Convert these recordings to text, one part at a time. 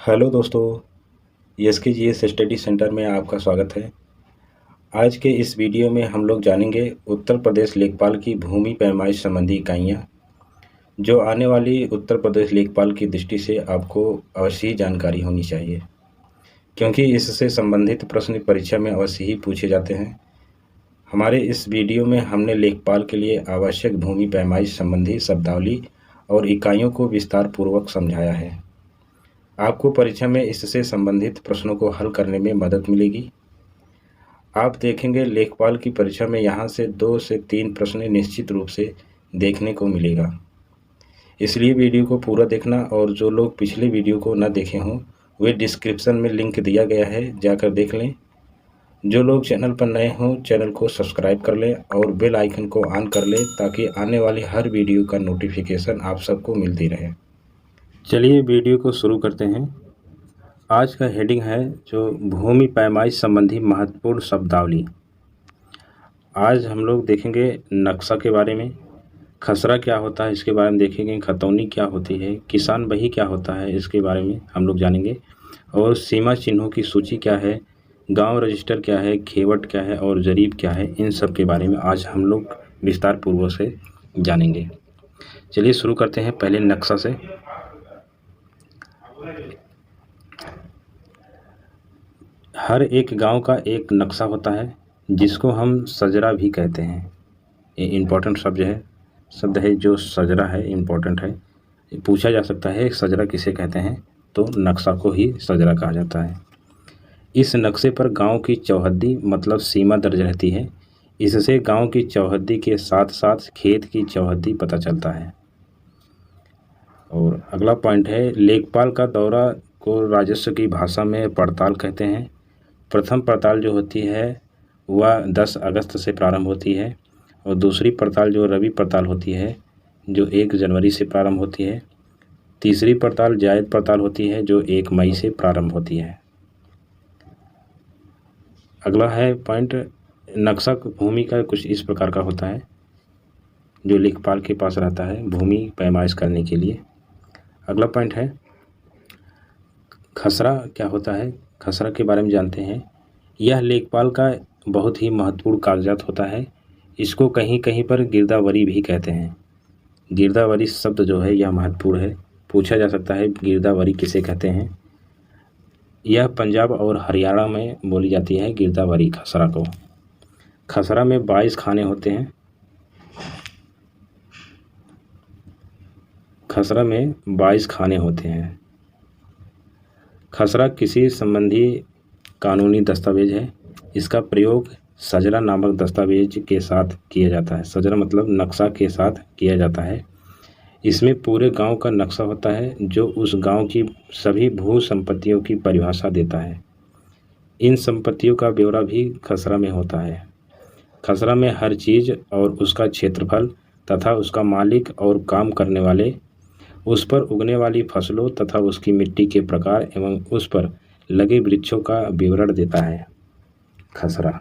Hello दोस्तों, एसकेजीएस study centre में आपका स्वागत है। आज के इस वीडियो में हम लोग जानेंगे उत्तर प्रदेश लेखपाल की भूमि पैमाइश संबंधी इकाइयाँ, जो आने वाली उत्तर प्रदेश लेखपाल की दृष्टि से आपको अवश्य ही जानकारी होनी चाहिए, क्योंकि इससे संबंधित प्रश्न परीक्षा में अवश्य ही पूछे जाते हैं। हमारे इस वीडियो में हमने लेखपाल के लिए आवश्यक भूमि पैमाइश संबंधी शब्दावली और इकाइयों को विस्तार पूर्वक समझाया है। आपको परीक्षा में इससे संबंधित प्रश्नों को हल करने में मदद मिलेगी। आप देखेंगे लेखपाल की परीक्षा में यहाँ से 2 से 3 प्रश्न निश्चित रूप से देखने को मिलेगा। इसलिए वीडियो को पूरा देखना, और जो लोग पिछले वीडियो को न देखे हों वे डिस्क्रिप्शन में लिंक दिया गया है, जाकर देख लें। जो लोग चैनल पर नए हों चैनल को सब्सक्राइब कर लें और बेल आइकन को ऑन कर लें, ताकि आने वाली हर वीडियो का नोटिफिकेशन आप सबको मिलती रहे। चलिए वीडियो को शुरू करते हैं। आज का हेडिंग है जो भूमि पैमाइश संबंधी महत्वपूर्ण शब्दावली। आज हम लोग देखेंगे नक्शा के बारे में, खसरा क्या होता है इसके बारे में देखेंगे, खतौनी क्या होती है, किसान बही क्या होता है इसके बारे में हम लोग जानेंगे, और सीमा चिन्हों की सूची क्या है, गांव रजिस्टर क्या है, खेवट क्या है और जरीब क्या है, इन सब के बारे में आज हम लोग विस्तार पूर्वक से जानेंगे। चलिए शुरू करते हैं पहले नक्शा से। हर एक गांव का एक नक्शा होता है जिसको हम सजरा भी कहते हैं। ये इम्पोर्टेंट शब्द है जो सजरा है, इम्पोर्टेंट है। पूछा जा सकता है सजरा किसे कहते हैं, तो नक्शा को ही सजरा कहा जाता है। इस नक्शे पर गांव की चौहद्दी मतलब सीमा दर्ज रहती है। इससे गांव की चौहद्दी के साथ साथ खेत की चौहद्दी पता चलता है। और अगला पॉइंट है लेखपाल का दौरा को राजस्व की भाषा में पड़ताल कहते हैं। प्रथम पड़ताल जो होती है वह 10 अगस्त से प्रारंभ होती है, और दूसरी पड़ताल जो रवि पड़ताल होती है जो 1 जनवरी से प्रारंभ होती है। तीसरी पड़ताल जायद पड़ताल होती है जो 1 मई से प्रारंभ होती है। अगला है पॉइंट, नक्शा भूमि का कुछ इस प्रकार का होता है जो लेखपाल के पास रहता है भूमि पैमाइश करने के लिए। अगला पॉइंट है खसरा क्या होता है। खसरा के बारे में जानते हैं। यह लेखपाल का बहुत ही महत्वपूर्ण कागजात होता है। इसको कहीं कहीं पर गिरदावरी भी कहते हैं। गिरदावरी शब्द जो है यह महत्वपूर्ण है, पूछा जा सकता है गिरदावरी किसे कहते हैं। यह पंजाब और हरियाणा में बोली जाती है गिरदावरी खसरा को। खसरा में 22 खाने होते हैं। खसरा में 22 खाने होते हैं। खसरा किसी संबंधी कानूनी दस्तावेज है। इसका प्रयोग सजरा नामक दस्तावेज के साथ किया जाता है। सजरा मतलब नक्शा के साथ किया जाता है। इसमें पूरे गांव का नक्शा होता है जो उस गांव की सभी भू संपत्तियों की परिभाषा देता है। इन संपत्तियों का ब्यौरा भी खसरा में होता है। खसरा में हर चीज़ और उसका क्षेत्रफल तथा उसका मालिक और काम करने वाले, उस पर उगने वाली फसलों तथा उसकी मिट्टी के प्रकार एवं उस पर लगे वृक्षों का विवरण देता है खसरा।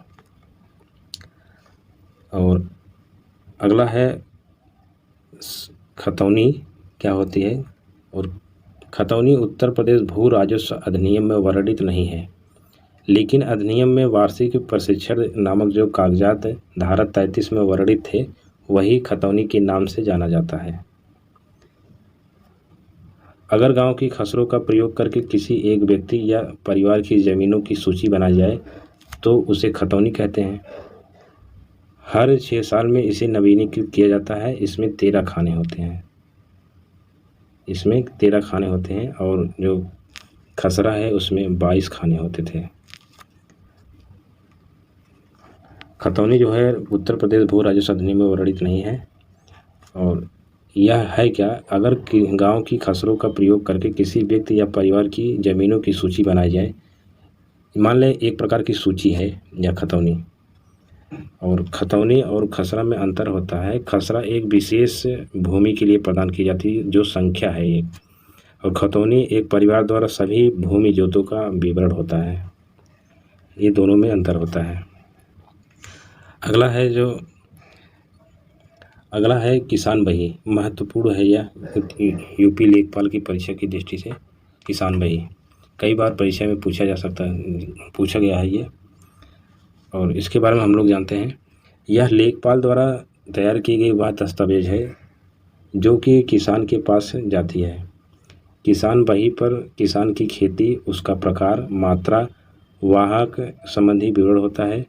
और अगला है खतौनी क्या होती है। और खतौनी उत्तर प्रदेश भू राजस्व अधिनियम में वर्णित नहीं है, लेकिन अधिनियम में वार्षिक प्रशिक्षण नामक जो कागजात धारा 33 में वर्णित थे वही खतौनी के नाम से जाना जाता है। अगर गांव की खसरों का प्रयोग करके किसी एक व्यक्ति या परिवार की ज़मीनों की सूची बनाई जाए तो उसे खतौनी कहते हैं। हर 6 साल में इसे नवीनीकृत किया जाता है। इसमें 13 खाने होते हैं। और जो खसरा है उसमें 22 खाने होते थे। खतौनी जो है उत्तर प्रदेश भू राजस्व अधिनियम में वर्णित नहीं है। और यह है क्या, अगर गांव की खसरों का प्रयोग करके किसी व्यक्ति या परिवार की ज़मीनों की सूची बनाई जाए, मान लें एक प्रकार की सूची है या खतौनी। और खतौनी और खसरा में अंतर होता है। खसरा एक विशेष भूमि के लिए प्रदान की जाती है जो संख्या है एक, और खतौनी एक परिवार द्वारा सभी भूमि जोतों का विवरण होता है। ये दोनों में अंतर होता है। अगला है किसान बही। महत्वपूर्ण है यह यूपी लेखपाल की परीक्षा की दृष्टि से। किसान बही कई बार परीक्षा में पूछा गया है ये, और इसके बारे में हम लोग जानते हैं। यह लेखपाल द्वारा तैयार की गई वह दस्तावेज है जो कि किसान के पास जाती है। किसान बही पर किसान की खेती, उसका प्रकार, मात्रा, वाहक संबंधी विवरण होता है,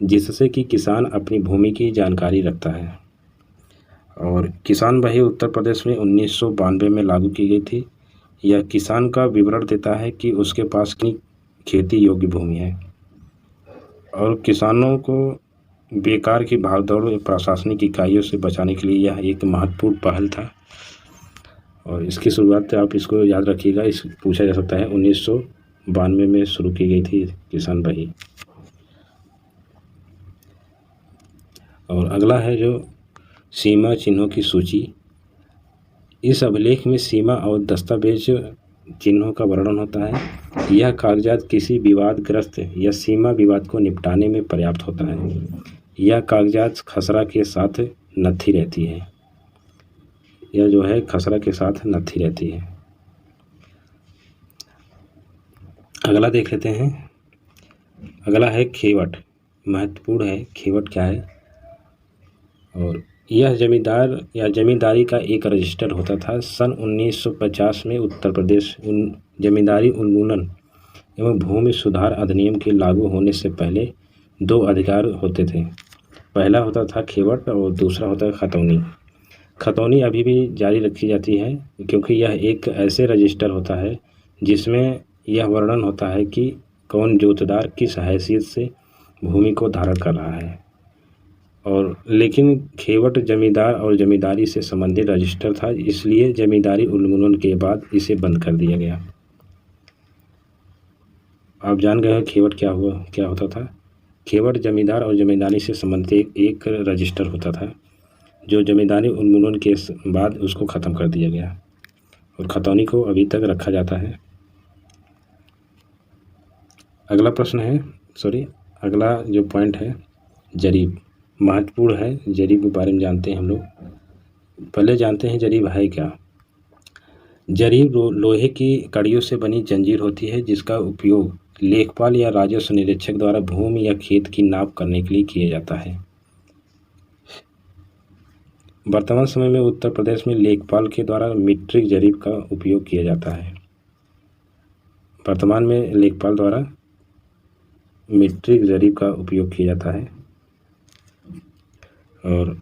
जिससे कि किसान अपनी भूमि की जानकारी रखता है। और किसान बही उत्तर प्रदेश में 1992 में लागू की गई थी। यह किसान का विवरण देता है कि उसके पास कितनी खेती योग्य भूमि है, और किसानों को बेकार की भागदौड़ प्रशासनिक इकाइयों से बचाने के लिए यह एक महत्वपूर्ण पहल था। और इसकी शुरुआत आप इसको याद रखिएगा, इस पूछा जा सकता है 1992 में शुरू की गई थी किसान बही। और अगला है जो सीमा चिन्हों की सूची। इस अभिलेख में सीमा और दस्तावेज चिन्हों का वर्णन होता है। यह कागजात किसी विवादग्रस्त या सीमा विवाद को निपटाने में पर्याप्त होता है। यह कागजात खसरा के साथ नत्थी रहती है। यह जो है खसरा के साथ नत्थी रहती है। अगला देख लेते हैं। अगला है खेवट। महत्वपूर्ण है, खेवट क्या है। और यह जमींदार या जमींदारी का एक रजिस्टर होता था। सन 1950 में उत्तर प्रदेश जमींदारी उन्मूलन एवं भूमि सुधार अधिनियम के लागू होने से पहले 2 अधिकार होते थे। पहला होता था खेवट और दूसरा होता है खतौनी। खतौनी अभी भी जारी रखी जाती है, क्योंकि यह एक ऐसे रजिस्टर होता है जिसमें यह वर्णन होता है कि कौन जोतदार किस हैसियत से भूमि को धारण कर रहा है। और लेकिन खेवट जमींदार और जमींदारी से संबंधित रजिस्टर था, इसलिए जमींदारी उन्मूलन के बाद इसे बंद कर दिया गया। आप जान गए खेवट क्या होता था। खेवट जमींदार और जमींदारी से संबंधित एक रजिस्टर होता था, जो जमींदारी उन्मूलन के बाद उसको ख़त्म कर दिया गया, और खतौनी को अभी तक रखा जाता है। अगला प्रश्न है, अगला जो पॉइंट है जरीब। महत्वपूर्ण है, जरीब के बारे में जानते हैं हम लोग। पहले जानते हैं जरीब है क्या। जरीब लोहे की कड़ियों से बनी जंजीर होती है, जिसका उपयोग लेखपाल या राजस्व निरीक्षक द्वारा भूमि या खेत की नाप करने के लिए किया जाता है। वर्तमान समय में उत्तर प्रदेश में लेखपाल के द्वारा मीट्रिक जरीब का उपयोग किया जाता है। वर्तमान में लेखपाल द्वारा मीट्रिक जरीब का उपयोग किया जाता है। और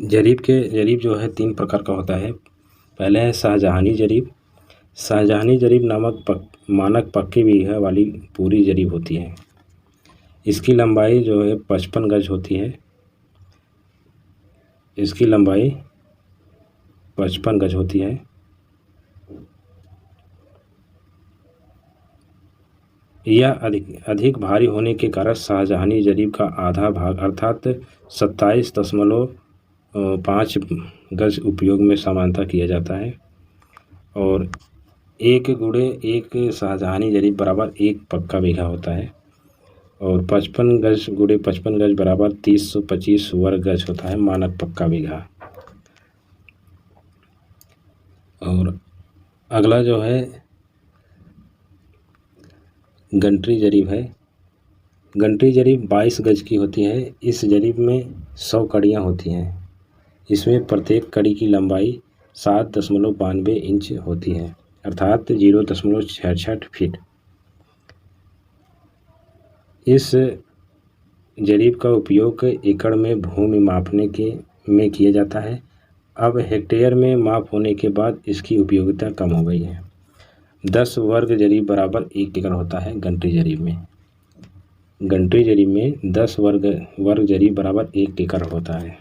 जरीब जो है 3 प्रकार का होता है। पहले है शाहजहानी जरीब। शाहजहानी जरीब नामक मानक पक्की बीघा वाली पूरी जरीब होती है। इसकी लंबाई जो है 55 गज होती है। इसकी लंबाई 55 गज होती है। यह अधिक भारी होने के कारण शाहजहानी जरीब का आधा भाग अर्थात 27.5 गज उपयोग में सामान्यतः किया जाता है। और 1 शाहजहानी जरीब बराबर 1 पक्का बीघा होता है। और 55 गज × 55 गज बराबर 325 वर्ग गज होता है मानक पक्का बीघा। और अगला जो है गंटरी जरीब है। गंटरी जरीब 22 गज की होती है। इस जरीब में 100 कड़ियाँ होती हैं। इसमें प्रत्येक कड़ी की लंबाई 7.92 इंच होती है, अर्थात 0.66 फीट। इस जरीब का उपयोग एकड़ में भूमि मापने में किया जाता है। अब हेक्टेयर में माप होने के बाद इसकी उपयोगिता कम हो गई है। 10 वर्ग जरीब बराबर 1 एकड़ होता है गंटरी जरीब में। गंटरी जरीब में 10 वर्ग जरीब बराबर 1 एकड़ होता है।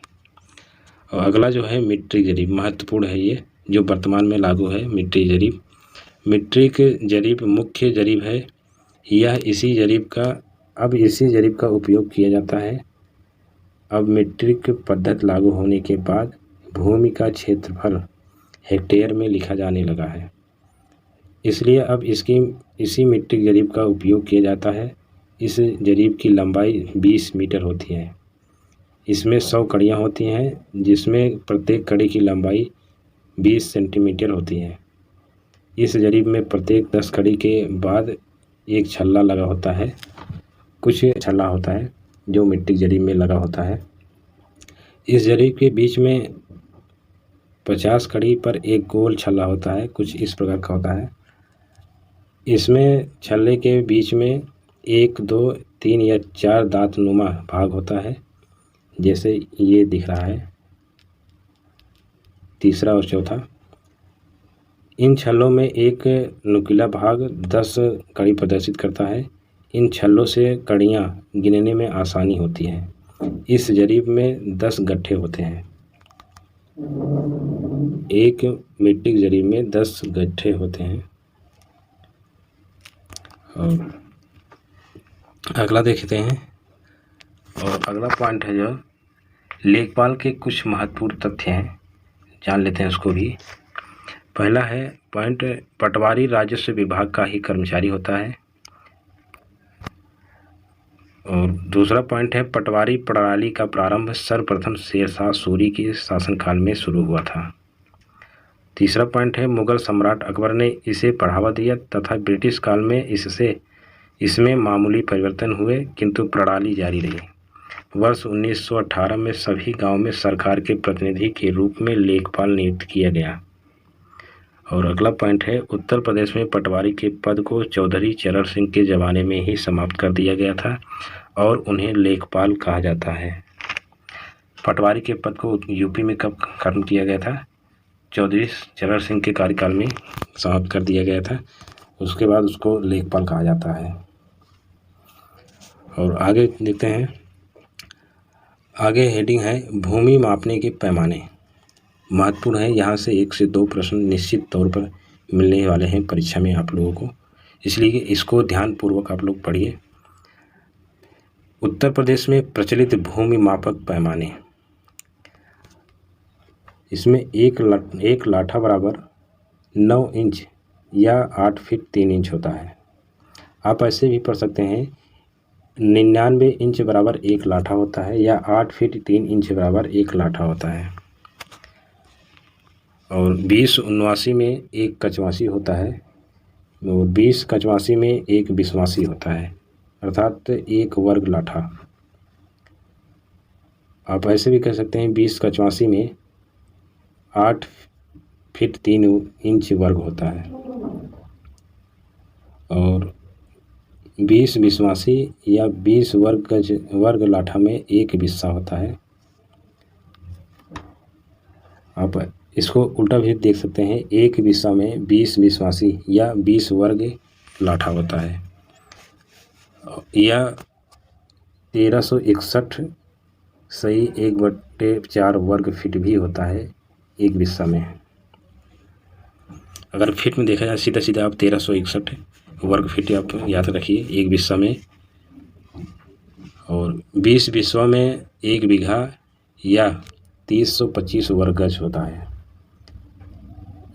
और अगला जो है मीट्रिक जरीब। महत्वपूर्ण है ये, जो वर्तमान में लागू है मीट्रिक जरीब। मीट्रिक जरीब मुख्य जरीब है। इसी जरीब का उपयोग किया जाता है। अब मीट्रिक पद्धति लागू होने के बाद भूमि का क्षेत्रफल हेक्टेयर में लिखा जाने लगा है, इसलिए अब इसी मीट्रिक जरीब का उपयोग किया जाता है। इस जरीब की लंबाई 20 मीटर होती है। इसमें 100 कड़ियाँ होती हैं, जिसमें प्रत्येक कड़ी की लंबाई 20 सेंटीमीटर होती है। इस जरीब में प्रत्येक 10 कड़ी के बाद एक छल्ला लगा होता है। कुछ छल्ला होता है जो मिट्टी की जरीब में लगा होता है। इस जरीब के बीच में 50 कड़ी पर एक गोल छल्ला होता है, कुछ इस प्रकार का होता है। इसमें छल्ले के बीच में 1, 2, 3 या 4 दांत नुमा भाग होता है, जैसे ये दिख रहा है, तीसरा और चौथा। इन छल्लों में एक नुकीला भाग 10 कड़ी प्रदर्शित करता है। इन छल्लों से कड़ियाँ गिनने में आसानी होती है। इस जरीब में 10 गट्ठे होते हैं। एक मिट्टी की जरीब में 10 गट्ठे होते हैं। और अगला देखते हैं, और अगला पॉइंट है जो लेखपाल के कुछ महत्वपूर्ण तथ्य हैं, जान लेते हैं उसको भी। पहला है पॉइंट, पटवारी राजस्व विभाग का ही कर्मचारी होता है। और दूसरा पॉइंट है, पटवारी प्रणाली का प्रारंभ सर्वप्रथम शेरशाह सूरी के शासनकाल में शुरू हुआ था। तीसरा पॉइंट है, मुगल सम्राट अकबर ने इसे बढ़ावा दिया तथा ब्रिटिश काल में इसमें मामूली परिवर्तन हुए, किंतु प्रणाली जारी रही। वर्ष 1918 में सभी गांव में सरकार के प्रतिनिधि के रूप में लेखपाल नियुक्त किया गया। और अगला पॉइंट है, उत्तर प्रदेश में पटवारी के पद को चौधरी चरण सिंह के ज़माने में ही समाप्त कर दिया गया था और उन्हें लेखपाल कहा जाता है। पटवारी के पद को यूपी में कब खत्म किया गया था? चौधरी चरण सिंह के कार्यकाल में समाप्त कर दिया गया था। उसके बाद उसको लेखपाल कहा जाता है। और आगे देखते हैं, आगे हेडिंग है भूमि मापने के पैमाने। महत्वपूर्ण है, यहाँ से 1 से 2 प्रश्न निश्चित तौर पर मिलने वाले हैं परीक्षा में आप लोगों को, इसलिए इसको ध्यानपूर्वक आप लोग पढ़िए। उत्तर प्रदेश में प्रचलित भूमि मापक पैमाने, इसमें एक लाठा बराबर 9 इंच या 8 फीट 3 इंच होता है। आप ऐसे भी पढ़ सकते हैं, 99 इंच बराबर 1 लाठा होता है या 8 फीट 3 इंच बराबर 1 लाठा होता है। और 20-79 में एक कचवासी होता है, और 20 कचवासी में एक बिस्वासी होता है, अर्थात 1 वर्ग लाठा। आप ऐसे भी कह सकते हैं 20 कचवासी में 8 फीट 3 इंच वर्ग होता है। और 20 बिस्वासी या 20 वर्ग लाठा में 1 बिस्सा होता है। आप इसको उल्टा भी देख सकते हैं, 1 बिस्सा में 20 बिस्वासी या 20 वर्ग लाठा होता है, या 1361 सही 1/4 वर्ग फीट भी होता है 1 बिस्सा में। अगर फीट में देखा जाए सीधा सीधा आप 1361 वर्ग फीट आप याद रखिए 1 बिस्सा में। और 20 बिस्वा में 1 बीघा या 325 वर्ग गज होता है।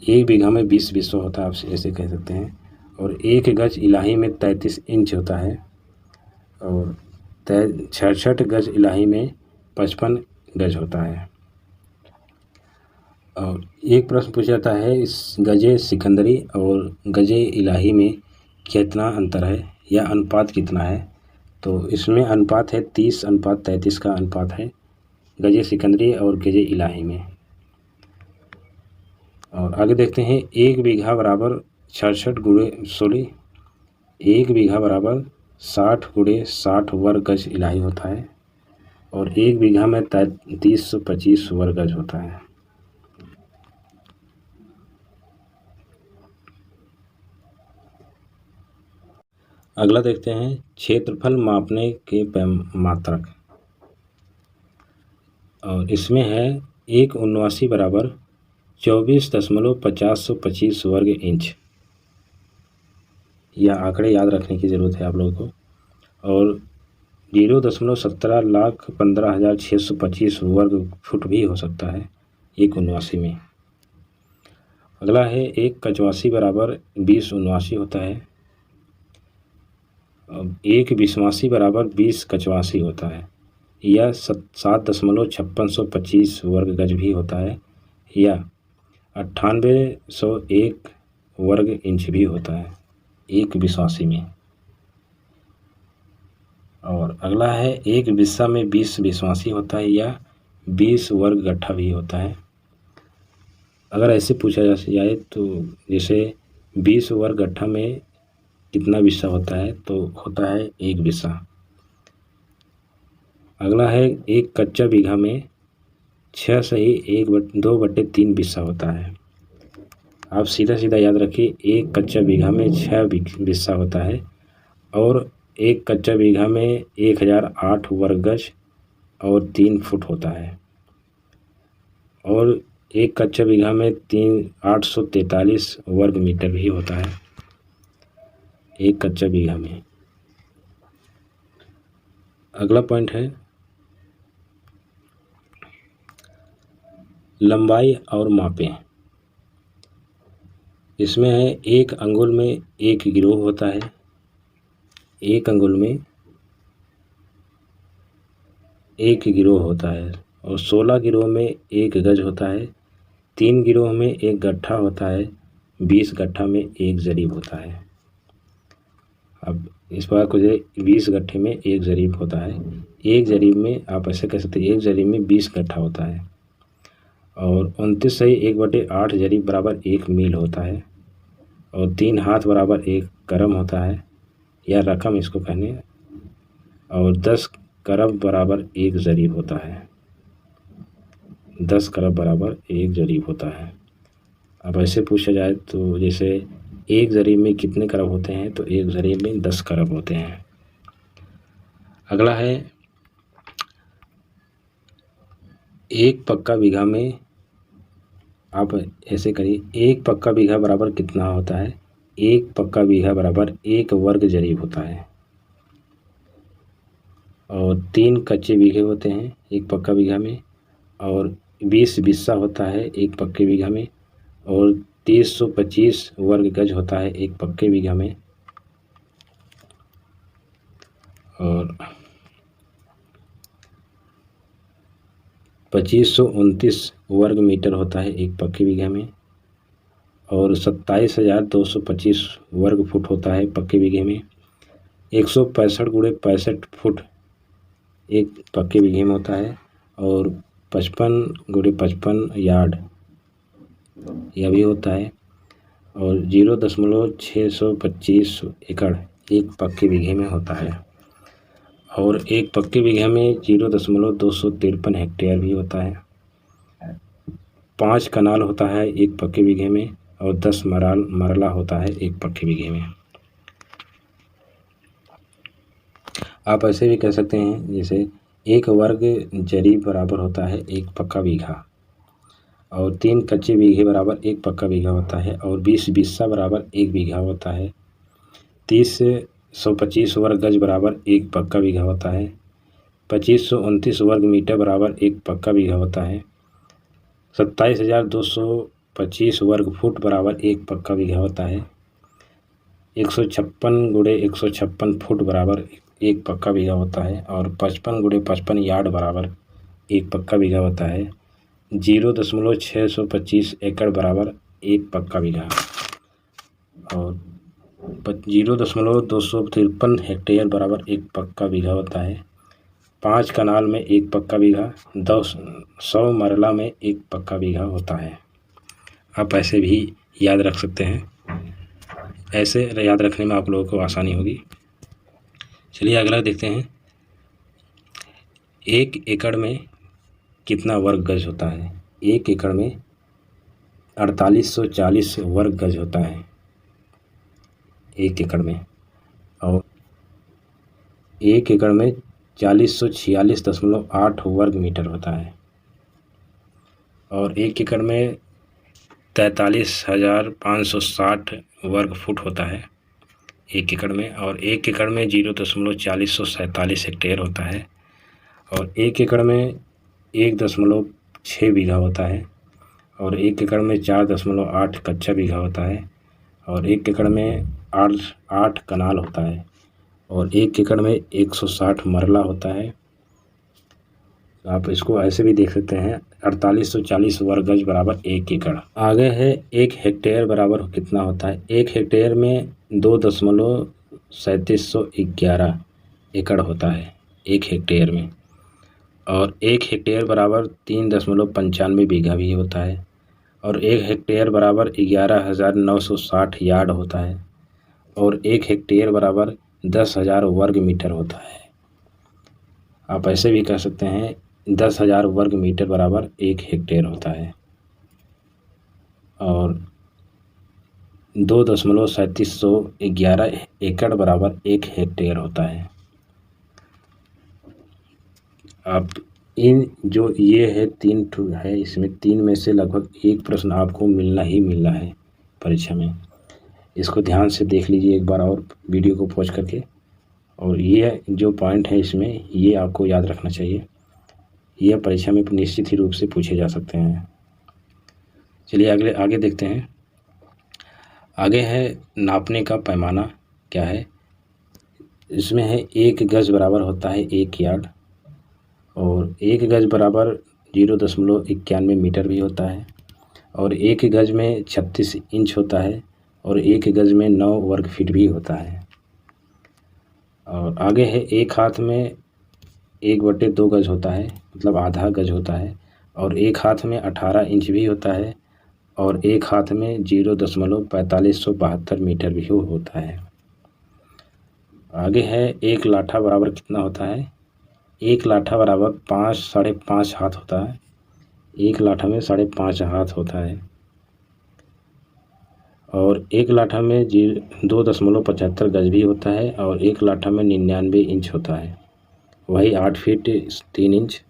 1 बीघा में 20 बिस्वा होता है, आप ऐसे कह सकते हैं। और 1 गज इलाही में 33 इंच होता है, और 66 गज इलाही में 55 गज होता है। और एक प्रश्न पूछा जाता है, इस गजे सिकंदरी और गजे इलाही में कितना अंतर है या अनुपात कितना है? तो इसमें अनुपात है 30:33 का अनुपात है गजे सिकंदरी और गजे इलाही में। और आगे देखते हैं, 1 बीघा बराबर 66 × 16, 1 बीघा बराबर 60 × 60 वर्ग गज इलाही होता है, और 1 बीघा में 3325 वर्ग गज होता है। अगला देखते हैं, क्षेत्रफल मापने के मात्रक। और इसमें है 1/79 बराबर 24.5025 वर्ग इंच। यह आंकड़े याद रखने की ज़रूरत है आप लोगों को। और 0.17,15,625 वर्ग फुट भी हो सकता है 1/79 में। अगला है 1 कचवासी बराबर 20/79 होता है। 1 बिस्वासी बराबर 20 कचवासी होता है, या 7.5625 वर्ग गज भी होता है, या 9801 वर्ग इंच भी होता है एक बिस्वासी में। और अगला है, एक बिस्सा में 20 बिस्वासी होता है या 20 वर्ग गट्ठा भी होता है। अगर ऐसे पूछा जाए तो जैसे 20 वर्ग गट्ठा में कितना बिस्सा होता है, तो होता है 1 बिस्सा। अगला है, एक कच्चा बीघा में 6 सही 2/3 बिस्सा होता है। आप सीधा सीधा याद रखिए, एक कच्चा बीघा में 6 बिस्सा होता है और एक कच्चा बीघा में 1008 वर्ग गज और 3 फुट होता है। और एक कच्चा बीघा में 843 वर्ग मीटर भी होता है एक कच्चा बीघा में। अगला पॉइंट है लंबाई और मापें। इसमें है, एक अंगुल में एक गिरोह होता है, एक अंगुल में एक गिरोह होता है और 16 गिरोह में 1 गज होता है, 3 गिरोह में 1 गट्ठा होता है, 20 गट्ठा में 1 जरीब होता है। अब इस बार कुछ 20 गट्ठे में 1 जरीब होता है। एक जरीब में आप ऐसे कह सकते हैं, एक जरीब में 20 गट्ठा होता है। और 29 सही 1/8 जरीब बराबर 1 मील होता है और 3 हाथ बराबर 1 करम होता है या रकम इसको कहने। और 10 करब बराबर 1 जरीब होता है। 10 करब बराबर 1 जरीब होता है। अब ऐसे पूछा जाए तो जैसे एक जरीब में कितने करब होते हैं, तो एक जरीब में 10 करब होते हैं। अगला है, एक पक्का बीघा में, आप ऐसे करिए, एक पक्का बीघा बराबर कितना होता है, एक पक्का बीघा बराबर 1 वर्ग जरीब होता है। और 3 कच्चे बीघे होते हैं एक पक्का बीघा में और 20 बिस्सा होता है एक पक्के बीघा में और 325 वर्ग गज होता है एक पक्के बीघा में और 2529 वर्ग मीटर होता है एक पक्के बीघा में और 27,225 वर्ग फुट होता है पक्के बीघे में। 165 × 65 फुट एक पक्के बीघे में होता है और 55 × 55 यार्ड यह भी होता है और 0.625 एकड़ एक पक्के बीघे में होता है। और एक पक्के बीघे में 0.253 हेक्टेयर भी होता है। 5 कनाल होता है एक पक्के बीघे में और 10 मरला होता है एक पक्के बीघे में। आप ऐसे भी कह सकते हैं, जैसे 1 वर्ग जरीब बराबर होता है एक पक्का बीघा और 3 कच्चे बीघे बराबर 1 पक्का बीघा होता है और 20 बिस्सा बराबर 1 बीघा होता है। 30,125 वर्ग गज बराबर 1 पक्का बीघा होता है। 2529 वर्ग मीटर बराबर 1 पक्का बीघा होता है। 27,225 वर्ग फुट बराबर 1 पक्का बीघा होता है। 156 × 156 फुट बराबर 1 पक्का बीघा होता है और 55 × 55 यार्ड बराबर 1 पक्का बीघा होता है। 0.625 एकड़ बराबर 1 पक्का बीघा और 0.253 हेक्टेयर बराबर 1 पक्का बीघा होता है। 5 कनाल में 1 पक्का बीघा, 100 मरला में 1 पक्का बीघा होता है। आप ऐसे भी याद रख सकते हैं, ऐसे याद रखने में आप लोगों को आसानी होगी। चलिए अगला देखते हैं, 1 एकड़ में कितना वर्ग गज होता है। 1 एकड़ में 4840 वर्ग गज होता है 1 एकड़ में और 1 एकड़ में 4046.8 वर्ग मीटर होता है और 1 एकड़ में 43,560 वर्ग फुट होता है 1 एकड़ में और 1 एकड़ में 0.447 हेक्टेयर होता है और 1 एकड़ में 1.6 बीघा होता है और 1 एकड़ में 4.8 कच्चा बीघा होता है और 1 एकड़ में 8 कनाल होता है और 1 एकड़ में 160 मरला होता है आप इसको ऐसे भी देख सकते हैं, 4840 वर्ग गज बराबर 1 एकड़। आगे है 1 हेक्टेयर बराबर कितना होता है। 1 हेक्टेयर में 2.3711 एकड़ होता है 1 हेक्टेयर में। और 1 हेक्टेयर बराबर 3.95 बीघा भी होता है। और 1 हेक्टेयर बराबर 11,960 यार्ड होता है। और 1 हेक्टेयर बराबर 10,000 वर्ग मीटर होता है। आप ऐसे भी कह सकते हैं 10,000 वर्ग मीटर बराबर 1 हेक्टेयर होता है। और 2.3711 एकड़ बराबर 1 हेक्टेयर होता है। आप इन जो ये है 3 है, इसमें 3 में से लगभग एक प्रश्न आपको मिलना ही मिलना है परीक्षा में। इसको ध्यान से देख लीजिए एक बार और वीडियो को पॉज करके। और ये जो पॉइंट है इसमें ये आपको याद रखना चाहिए, यह परीक्षा में निश्चित ही रूप से पूछे जा सकते हैं। चलिए आगे देखते हैं। आगे है नापने का पैमाना क्या है। इसमें है 1 गज बराबर होता है 1 यार्ड। और 1 गज बराबर 0.91 मीटर भी होता है। और 1 गज में 36 इंच होता है। और 1 गज में 9 वर्ग फीट भी होता है। और आगे है 1 हाथ में 1/2 गज होता है, मतलब आधा गज होता है। और 1 हाथ में 18 इंच भी होता है। और 1 हाथ में 0.4572 मीटर भी होता है। आगे है 1 लाठा बराबर कितना होता है। 1 लाठा बराबर 5.5 हाथ होता है। 1 लाठा में 5.5 हाथ होता है। और 1 लाठा में 2.75 गज भी होता है। और 1 लाठा में 99 इंच होता है, वही 8 फीट 3 इंच।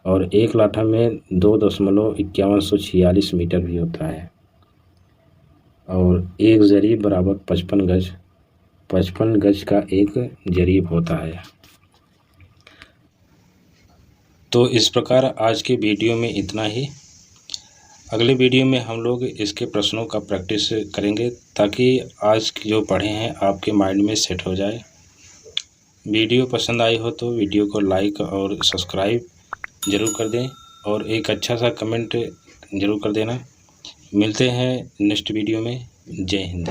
और 1 लाठा में 2.5146 मीटर भी होता है। और 1 जरीब बराबर 55 गज। 55 गज का 1 जरीब होता है। तो इस प्रकार आज के वीडियो में इतना ही। अगले वीडियो में हम लोग इसके प्रश्नों का प्रैक्टिस करेंगे, ताकि आज जो पढ़े हैं आपके माइंड में सेट हो जाए। वीडियो पसंद आई हो तो वीडियो को लाइक और सब्सक्राइब ज़रूर कर दें, और एक अच्छा सा कमेंट ज़रूर कर देना। मिलते हैं नेक्स्ट वीडियो में। जय हिंद।